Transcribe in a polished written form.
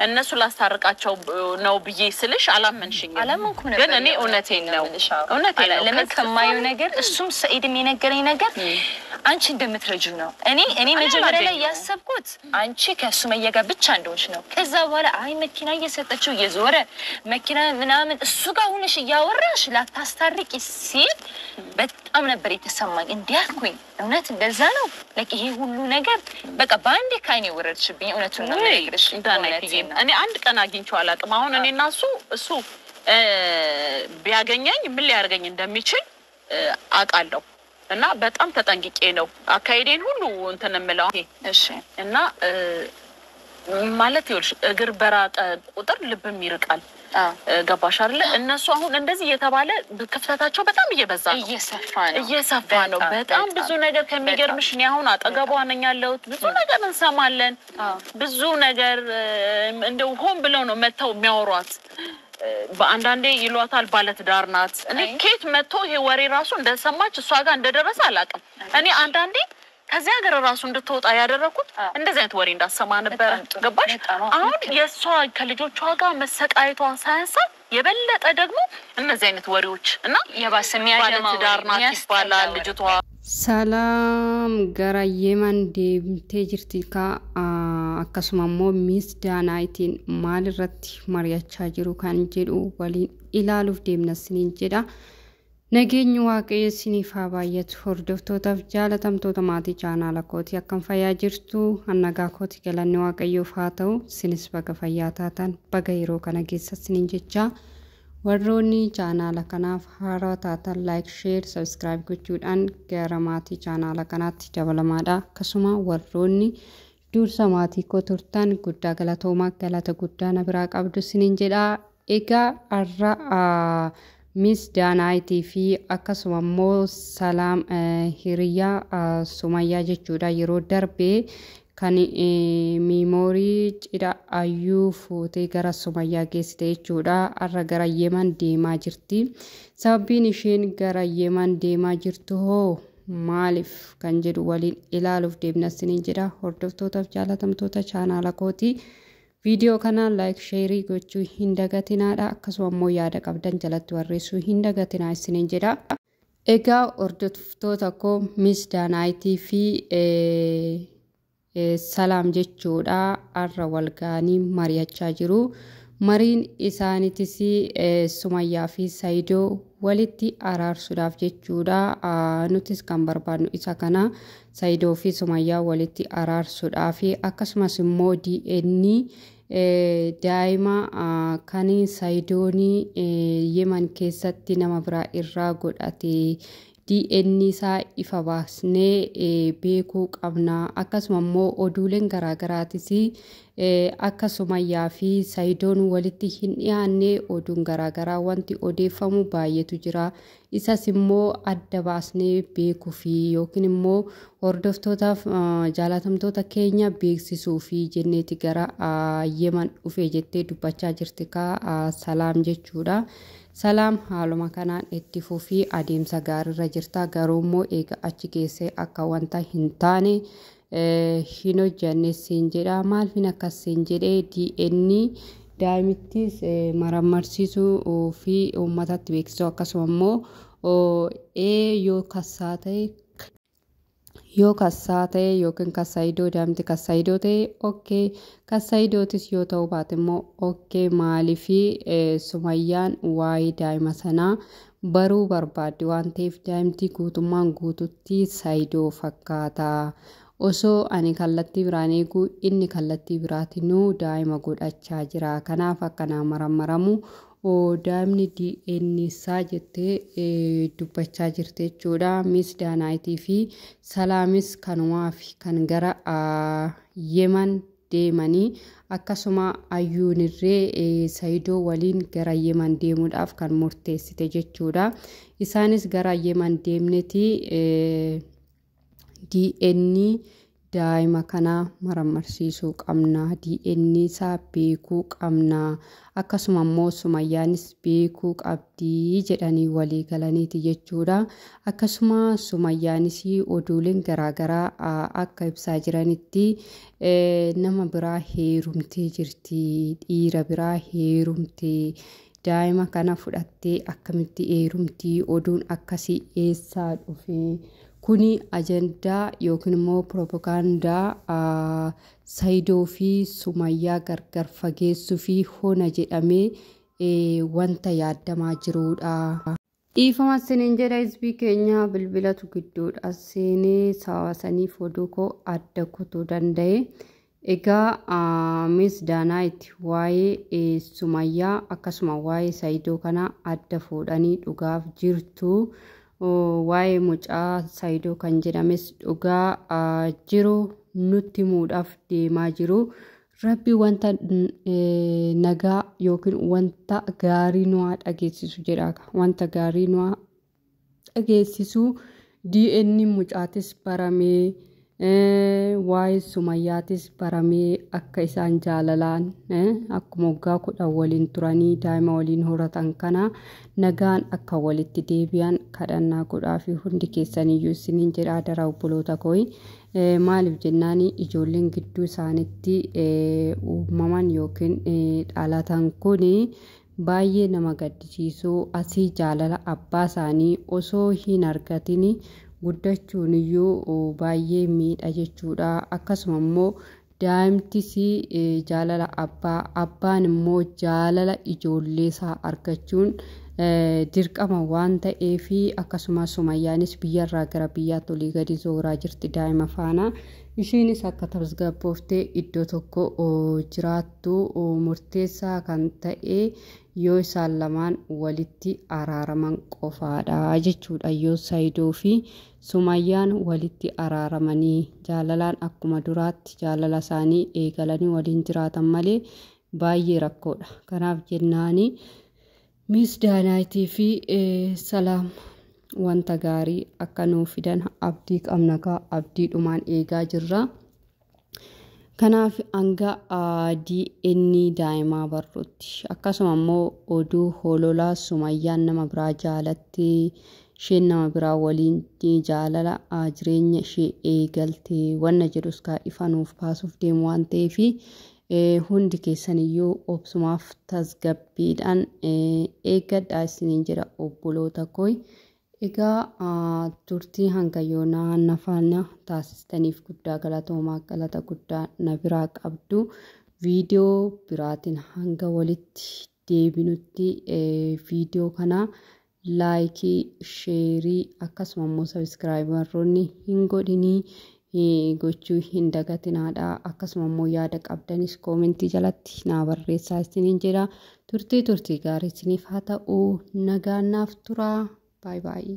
እነሱ ላስታርቃቸው ነው ብዬ ስልሽ አላመንሽኝም አላመንኩም ነበር ግን እኔ እውነቴን ነው ለምን ከማየው ነገር እሱም ሰኢድ የሚነገረኝ ነገር አንቺ እንደምትረጁ ነው እኔ መጀመሪያ ላይ ያሰብኩት አንቺ ከሱመያ ጋር ብቻ እንደሆንሽ ነው ከዛ በኋላ አይ መኪና እየሰጠችው እየዞረ መኪና ምናምን እሱ ጋር ሆነሽ ያወራሽ ላታስታርቂ ሲል በጣም ነበር የተሰማኝ እንዲያልኩኝ እውነት እንደዛ ነው ለኪ ይሄ ሁሉ ነገር በቃ ባንዴ ካይኔ ወረድሽብኝ እውነቱን ነው ነገርሽ እኔ አንድ ቀን አግኝቼው አላቅም አሁን እኔና እሱ ቢያገኘኝ ምን ሊያርገኝ እንደሚችል አቃለው እና በጣም ተጠንቅቄ ነው አካይዴን ሁሉ እንተነምለው እሺ እና ማለት ይልሽ እግር በራቀ ቁጥር ልብም ይርቃል ገባሽ አይደለ እነሱ አሁን እንደዚህ የተባለ ክፍተታቸው በጣም እየሰፋ ነው በጣም ብዙ ነገር ከሚገርምሽ ነው አሁን አጠገቧ ነኝ ያለሁት ብዙ ነገር እንሰማለን ብዙ ነገር እንደው ሆን ብለው ነው መተው የሚያወሯት በአንዳንዴ ይሏታል ባለትዳር ናት እኔ ኬት መቶ ይሄ ወሬ ራሱ እንደሰማች እሷ ጋር እንደደረሰ አላቅም እኔ አንዳንዴ ከዚያ ሀገር ራሱ እንድትወጣ ያደረኩት እንደዚህ አይነት ወሬ እንዳሰማ ነበር ገባሽ አሁን የሷ ከልጆቿ ጋር መሰቃየቷ ሳያንሳ የበለጠ ደግሞ እነዚህ አይነት ወሬዎች እና የባሰሚያ ባለትዳር ናት ይባላል ልጅቷ ሰላም ገራየማን ዴምቴ ጅርቲካ አከሱማሞ ሚስ ዳናይቲን ማልረት ማሪያቻ ጅሩ ካን ጀዱ ወሊን ኢላሉፍ ዴምነስኒን ጀዳ Nageenyi waaqayyo isiniif haa baay'atu hordoftootaf jaalatamtoota maatii chaanaala kooti akkam fayyaa jirtu annagaa kooti galanni waaqayyoof haa ta'u isinis baga fayyaa taatan baga yeroo kana keessa isiniin jecha warroonni chaanaala kanaaf haaraa taatan like share subscribe gochuudhaan gara maatii chaanaala kanaatti dabalamaadha akkasuma warroonni dursa maatii koo turtan guddaa galatoomaa galata guddaa na biraa qabdu isiniin jedha egaa arra Miss Danaiti fi akkasumammoo Salaam hiriyaa Sumayyaa jechuudha yeroo darbe kan memorii cidha ayyuu fuutee gara Sumayyaa geessite jechuudha arra gara Yemen deemaa jirti sababiin isheen gara Yemen deemaa jirtu hoo maaliif kan jedhu waliin ilaaluuf deemnasiniin jedha hordoftootaaf jaalatamtoota chaanaala kooti Video kana like share gochuu hin dagatinaadha akkasumammoo yaada qabdan jalatti warreessuu hin dagatinaa isiniin jedha egaa hordoftoota koo Miss Danaiti fi Salaam jechuudha arra walgaanii mari'achaa jiru mariin isaaniitis Sumayyaa fi Saidoo walitti araarsuudhaaf jechuudha nutis kan barbaadnu isa kana Saidoo fi Sumayyaa walitti araarsuudhaaf akkasumas immoo DNA daa'ima kan Saidooni Yemen keessatti nama biraa irraa godhate DNA isaa ifa baasnee beekuu qabna akkasuma immoo oduuleen garaagaraatis akka Sumayyaa fi Saidoon walitti hin dhiyaanne oduun garaagaraa wanti odeeffamu baay'eetu jira isas immoo adda baasnee beekuu fi yookiin immoo hordoftootaaf jaalatamtoota keenya beeksisuu fi jenneeti gara Yemen dhufee jettee dubbachaa jirti ka Salaam jechuudha Salaam haaluma kanaan itti fufii adeemsa gaariirra jirta garuu immoo eega achi geessee akka wanta hin taane hin hojjanne siin jedha maalfin akkasiin jedhee DNA daa'imittis marammarsiisuu fi uummatatti beeksisuu akkasuma immoo yoo kassaa ta'e yookiin Saidoo daa'imti Saidoo ta'e okay Saidootis yoo ta'u baate immoo okay maaliifi Sumayyaan waa'ee daa'ima sanaa baruu barbaadde waan ta'eef daa'imti guutummaan guututti Saidoo fakkaata osoo ani kallattii biraan eegu inni kallattii biraatinuu daa'ima godhachaa jira kanaaf akkanaa marammaramu daa'imni DNA isaa jettee dubbachaa jirti jechuudha Miss Danaiti fi Salaamis kanumaaf kan gara Yemen deemanii akkasuma ayyuunirree Saidoo waliin gara Yemen deemuudhaaf kan murteessite jechuudha isaanis gara Yemen deemneti DNA daa'ima kana marmarsiisuu qabna, DNA isaa beekuu qabna, akkasuma immoo Sumayyaanis beekuu qabdi jedhanii walii galaniiti jechuudha. Akkasuma Sumayyaanis oduuleen garaagaraa akka ibsaa jiranitti nama biraa heerumtee jirti, dhiira biraa heerumtee daa'ima kana fudhattee akkamitti heerumtii, oduun akkasii eessaa dhufee kuni ajandaa yookiin immoo propagaandaa Saayidoo fi Sumayyaa gargar fageessuu fi hona jedhamee wanta yaadamaa jirudha. Dhiifama siniin jedha hizbii keenya bilbilatu gidduudha seenee saawasaniif oduu koo adda kutuu danda'e. Egaa Miss Daanaayit waa'ee Sumayyaa akkasuma waa'ee Saayidoo kana adda fuudhanii dhugaaf jirtu. Waa'ee mucaa Saayidoo kan jedhames dhugaa jiru nutti himuudhaaf deemaa jiru. Rabbi wanta nagaa yookiin wanta gaarii nu haa dhageessisu jedha. Wanta gaarii nu haa dhageessisu DNA mucaatis baramee waa'ee Sumayyaatis baramee akka isaan jaalalaan akkuma waggaa 10 waliin turanii daa'ima waliin horatan kana nagaan akka walitti deebi'an kadhannaa godhaa fi hundi keessaniyyuu isiniin jedha daraa obboloota koo. Maaliif jennaani ijoolleen gidduu isaanitti uumaman yookiin dhalatan kuni baay'ee nama gaddisiisuu asii jaalala abbaa isaanii osoo hin argatin guddachuun iyyuu baay'ee miidha jechuudha. Akkasuma immoo daa'imtis jaalala abbaan immoo jaalala ijoollee isaa argachuun dirqama waan ta'eef akkasuma Sumayyaanis biyyarraa gara biyyaatti olii gadi zooraa jirti daa'ima faana. Ishiinis akka tasgabbooftee iddoo tokko jiraattu murteessaa kan ta'e yoo isaan lamaan walitti araaraman qofaadha jechuudha. Yoo Saayidoo fi Sumayyaan walitti araaramanii jaalalaan akkuma duraatti jaalala isaanii eegalanii waliin jiraatan malee baay'ee rakkoodha. Kanaaf jennaani Miss Daanaayitii fi Salaam wanta gaarii akka nuuf fidan abdii qabna, abdiidhumaan eegaa jirra. Kanaaf hanga DNA daa'imaa barruutti akkasuma immoo oduu hololaa Sumayyaan nama biraa jaalatti isheen nama biraa waliin jaalala jireenya ishee eegalte wanna jedhus ifa nuuf baasuuf deemu waan ta'eef hundi keessaniyyuu obsumaaf tasgabbiidhaan eeggadhaa isiniin jedha obboloota koo. Egaa turtii hanga yoonaa nafaana taasistaniif guddaa galatoomaa galata guddaa na biraa qabdu. Viidiyoo biraatiin hanga walitti deebinutti viidiyoo kana laayikii, sheerii akkasuma immoo sabiskiraayibaroonni hin godhinii gochuu hin dagatinaadha. Akkasuma immoo yaada qabdanis koomentii jalatti naa barreessaa isiniin jedha. Turtii gaarii isiniif haa ta'u. Nagaannaaf turaa. Bye bye.